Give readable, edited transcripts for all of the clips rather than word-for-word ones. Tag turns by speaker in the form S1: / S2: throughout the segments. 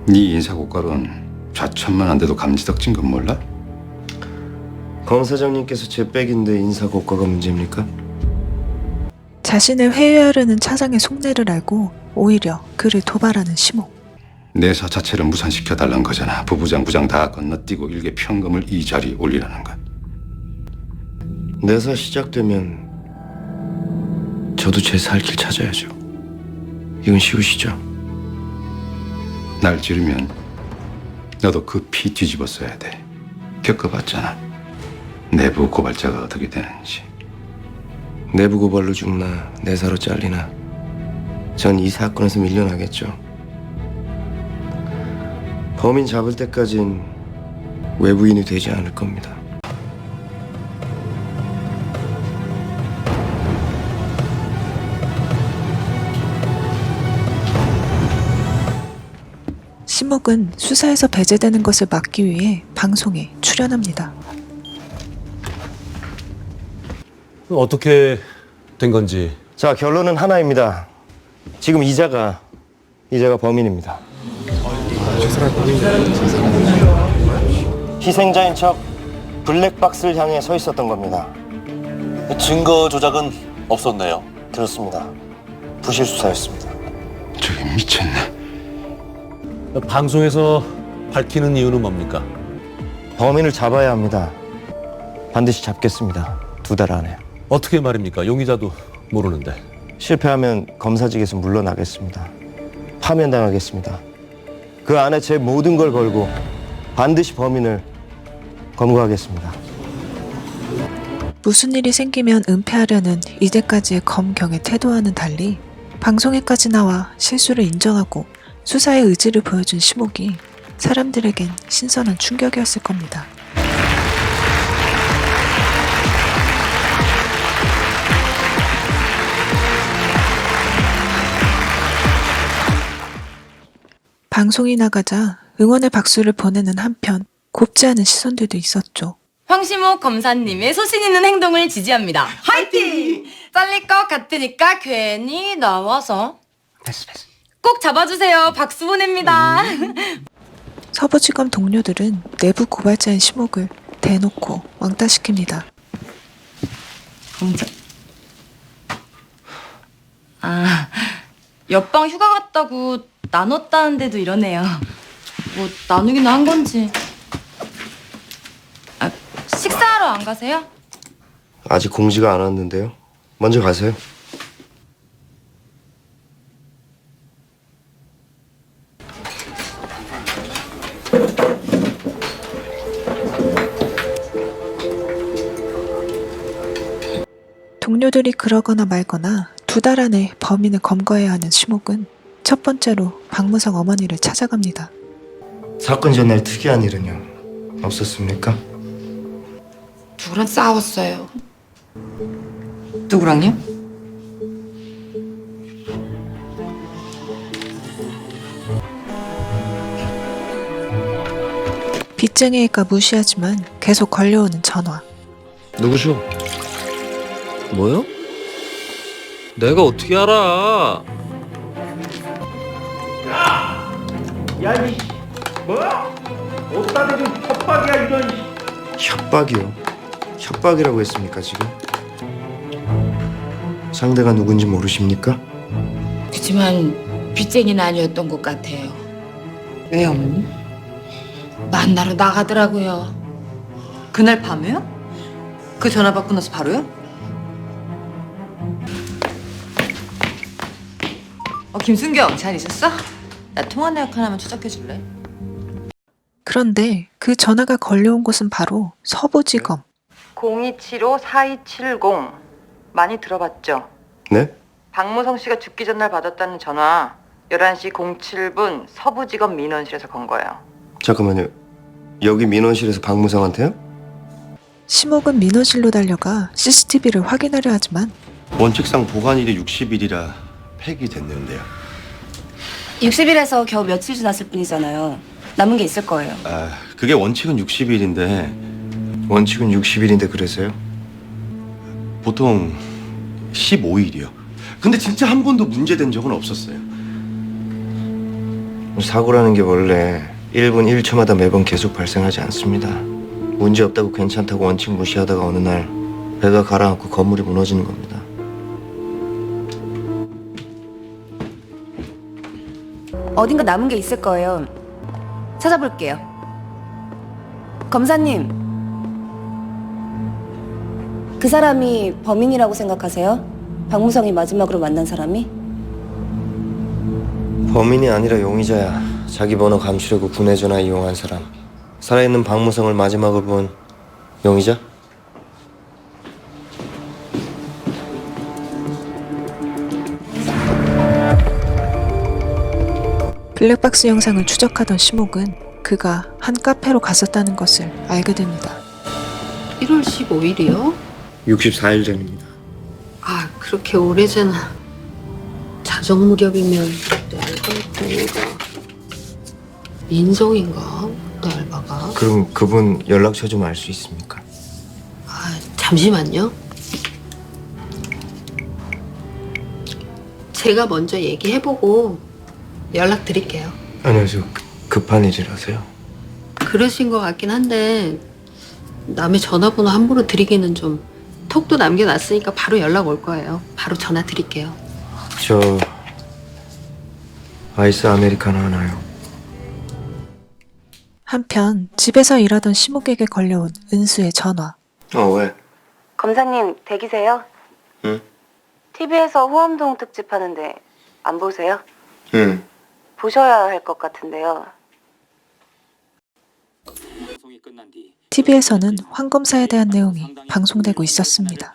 S1: 네 인사고과론 좌천만 안 돼도 감지덕진 건 몰라?
S2: 검 사장님께서 제 백인데 인사고과가 문제입니까?
S3: 자신을 회유하려는 차장의 속내를 알고 오히려 그를 도발하는 심호.
S1: 내사 자체를 무산시켜달란 거잖아. 부부장, 부장 다 건너뛰고 일개 평금을 이 자리에 올리라는 것.
S2: 내사 시작되면 저도 제 살 길 찾아야죠. 이건 쉬우시죠?
S1: 날 지르면 너도 그 피 뒤집어 써야 돼. 겪어봤잖아. 내부 고발자가 어떻게 되는지.
S2: 내부 고발로 죽나 내사로 잘리나 전 이 사건에서 밀려나겠죠. 범인 잡을 때까진 외부인이 되지 않을 겁니다.
S3: 심옥은 수사에서 배제되는 것을 막기 위해 방송에 출연합니다.
S4: 어떻게 된 건지.
S2: 자, 결론은 하나입니다. 지금 이자가 범인입니다. 희생자인 척 블랙박스를 향해 서 있었던 겁니다.
S5: 증거 조작은 없었네요.
S2: 그렇습니다. 부실 수사였습니다.
S1: 저기 미쳤나?
S4: 방송에서 밝히는 이유는 뭡니까?
S2: 범인을 잡아야 합니다. 반드시 잡겠습니다. 2달 안에.
S4: 어떻게 말입니까? 용의자도 모르는데.
S2: 실패하면 검사직에서 물러나겠습니다. 파면당하겠습니다. 그 안에 제 모든 걸 걸고 반드시 범인을 검거하겠습니다.
S3: 무슨 일이 생기면 은폐하려는 이제까지의 검경의 태도와는 달리 방송에까지 나와 실수를 인정하고 수사의 의지를 보여준 심옥이 사람들에겐 신선한 충격이었을 겁니다. 방송이 나가자 응원의 박수를 보내는 한편 곱지 않은 시선들도 있었죠.
S6: 황시목 검사님의 소신 있는 행동을 지지합니다. 화이팅! 잘릴 것 같으니까 괜히 나와서 꼭 잡아주세요. 박수 보냅니다.
S3: 서부지검 동료들은 내부 고발자인 심옥을 대놓고 왕따시킵니다.
S6: 검사... 옆방 휴가 갔다고 나눴다는데도 이러네요. 뭐 나누기는 한 건지. 식사하러 안 가세요?
S2: 아직 공지가 안 왔는데요. 먼저 가세요.
S3: 동료들이 그러거나 말거나 2달 안에 범인을 검거해야 하는 심옥은 첫 번째로 박무성 어머니를 찾아갑니다.
S2: 사건 전날 특이한 일은요? 없었습니까?
S6: 누구랑 싸웠어요. 누구랑요?
S3: 빚쟁이일까 무시하지만 계속 걸려오는 전화.
S2: 누구셔?
S7: 뭐요? 내가 어떻게 알아?
S2: 협박이요? 협박이라고 했습니까 지금? 상대가 누군지 모르십니까?
S8: 그치만 빚쟁이는 아니었던 것 같아요.
S6: 왜요, 어머니?
S8: 만나러 나가더라고요.
S6: 그날 밤에요? 그 전화 받고 나서 바로요? 김순경, 잘 있었어? 나 통화 내역 하나만 추적해 줄래?
S3: 그런데 그 전화가 걸려온 곳은 바로 서부지검.
S9: 0275-4270 많이 들어봤죠?
S2: 네?
S9: 박무성 씨가 죽기 전날 받았다는 전화 11시 07분 서부지검 민원실에서 건 거예요.
S2: 잠깐만요. 여기 민원실에서 박무성한테요?
S3: 심옥은 민원실로 달려가 CCTV를 확인하려 하지만
S10: 원칙상 보관일이 60일이라 폐기됐는데요.
S6: 60일에서 겨우 며칠 지났을 뿐이잖아요. 남은 게 있을 거예요.
S10: 그게 원칙은 60일인데
S2: 원칙은 60일인데 그래서요?
S10: 보통 15일이요. 근데 진짜 한 번도 문제된 적은 없었어요.
S2: 사고라는 게 원래 1분 1초마다 매번 계속 발생하지 않습니다. 문제 없다고 괜찮다고 원칙 무시하다가 어느 날 배가 가라앉고 건물이 무너지는 겁니다.
S6: 어딘가 남은 게 있을 거예요. 찾아볼게요. 검사님, 그 사람이 범인이라고 생각하세요? 박무성이 마지막으로 만난 사람이?
S2: 범인이 아니라 용의자야. 자기 번호 감추려고 군내 전화 이용한 사람. 살아있는 박무성을 마지막으로 본 용의자?
S3: 블랙박스 영상을 추적하던 심옥은 그가 한 카페로 갔었다는 것을 알게 됩니다.
S8: 1월 15일이요?
S2: 64일 전입니다.
S8: 아, 그렇게 오래전 자정 무렵이면 내 알바가 민성인가? 내 알바가?
S2: 그럼 그분 연락처 좀 알 수 있습니까?
S8: 아, 잠시만요. 제가 먼저 얘기해보고 연락드릴게요.
S2: 아니요, 저 급한 일이라서요.
S8: 그러신 것 같긴 한데 남의 전화번호 함부로 드리기는 좀 톡도 남겨놨으니까 바로 연락 올 거예요. 바로 전화 드릴게요.
S2: 저 아이스 아메리카노 하나요.
S3: 한편 집에서 일하던 심옥에게 걸려온 은수의 전화.
S2: 왜?
S6: 검사님, 댁이세요?
S2: 응?
S6: TV에서 호암동 특집 하는데 안 보세요?
S2: 응.
S6: 보셔야 할 것 같은데요.
S3: TV에서는 황 검사에 대한 내용이 방송되고 있었습니다.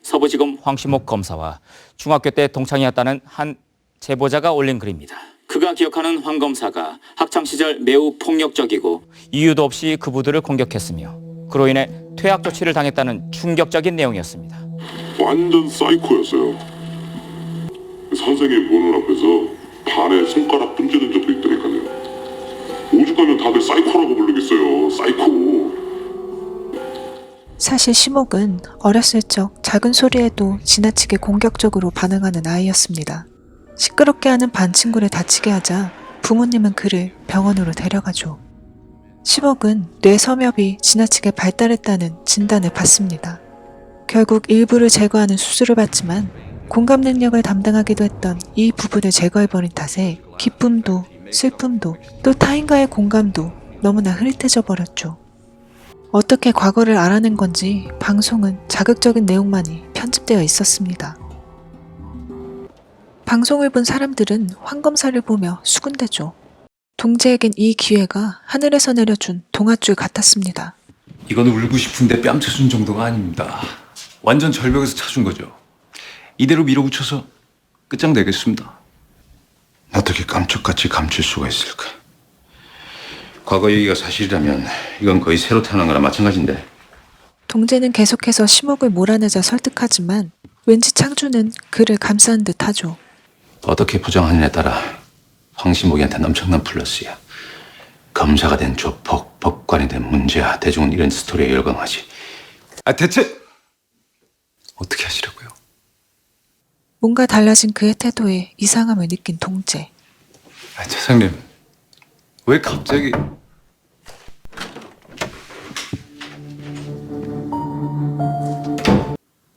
S11: 서부지검 황시목 검사와 중학교 때 동창이었다는 한 제보자가 올린 글입니다. 그가 기억하는 황 검사가 학창시절 매우 폭력적이고 이유도 없이 그부들을 공격했으며 그로 인해 퇴학 조치를 당했다는 충격적인 내용이었습니다.
S12: 완전 사이코였어요. 선생님 보는 앞에서 발에 손가락 분질은 적도 있더니까요. 오죽하면 다들 사이코라고 부르겠어요. 사이코.
S3: 사실 심옥은 어렸을 적 작은 소리에도 지나치게 공격적으로 반응하는 아이였습니다. 시끄럽게 하는 반 친구를 다치게 하자 부모님은 그를 병원으로 데려가죠. 심옥은 뇌섬엽이 지나치게 발달했다는 진단을 받습니다. 결국 일부를 제거하는 수술을 받지만 공감 능력을 담당하기도 했던 이 부분을 제거해버린 탓에 기쁨도 슬픔도 또 타인과의 공감도 너무나 흐릿해져 버렸죠. 어떻게 과거를 알아낸 건지 방송은 자극적인 내용만이 편집되어 있었습니다. 방송을 본 사람들은 황 검사를 보며 수군대죠. 동재에겐 이 기회가 하늘에서 내려준 동아줄 같았습니다.
S1: 이건 울고 싶은데 뺨쳐준 정도가 아닙니다. 완전 절벽에서 찾은 거죠. 이대로 밀어붙여서 끝장내겠습니다. 어떻게 깜짝같이 감출 수가 있을까? 과거 얘기가 사실이라면 이건 거의 새로 태어난 거나 마찬가지인데.
S3: 동재는 계속해서 심옥을 몰아내자 설득하지만 왠지 창주는 그를 감싸는 듯 하죠.
S1: 어떻게 부정하느냐에 따라 황신목이한테는 엄청난 플러스야. 검사가 된 조폭, 법관이 된 문제야. 대중은 이런 스토리에 열광하지. 대체 어떻게 하시려고요?
S3: 뭔가 달라진 그의 태도에 이상함을 느낀 동재.
S1: 차장님, 왜 갑자기...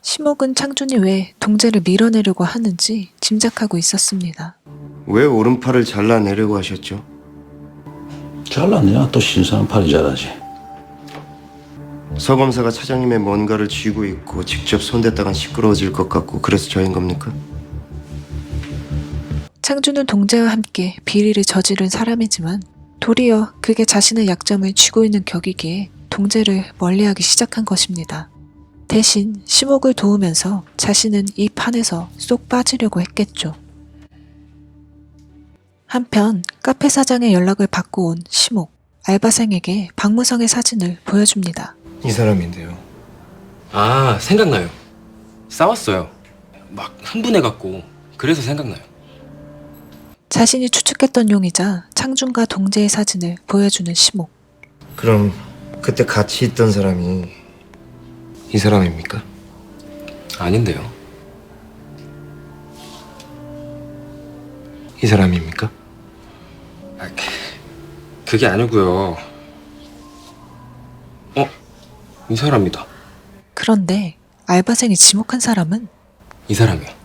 S3: 심옥은 창준이 왜 동재를 밀어내려고 하는지 짐작하고 있었습니다.
S2: 왜 오른팔을 잘라내려고 하셨죠?
S1: 잘랐냐? 또 신선한 팔이 잘하지.
S2: 서 검사가 차장님의 뭔가를 쥐고 있고 직접 손댔다간 시끄러워질 것 같고 그래서 저인 겁니까?
S3: 창준은 동재와 함께 비리를 저지른 사람이지만 도리어 그게 자신의 약점을 쥐고 있는 격이기에 동재를 멀리하기 시작한 것입니다. 대신 심옥을 도우면서 자신은 이 판에서 쏙 빠지려고 했겠죠. 한편 카페 사장의 연락을 받고 온 심옥, 알바생에게 박무성의 사진을 보여줍니다.
S2: 이 사람인데요.
S7: 아, 생각나요. 싸웠어요. 막 흥분해갖고. 그래서 생각나요.
S3: 자신이 추측했던 용의자 창준과 동재의 사진을 보여주는 심옥.
S2: 그럼 그때 같이 있던 사람이 이 사람입니까?
S7: 아닌데요.
S2: 이 사람입니까?
S7: 그게 아니고요. 이 사람이다.
S3: 그런데 알바생이 지목한 사람은
S7: 이 사람이요.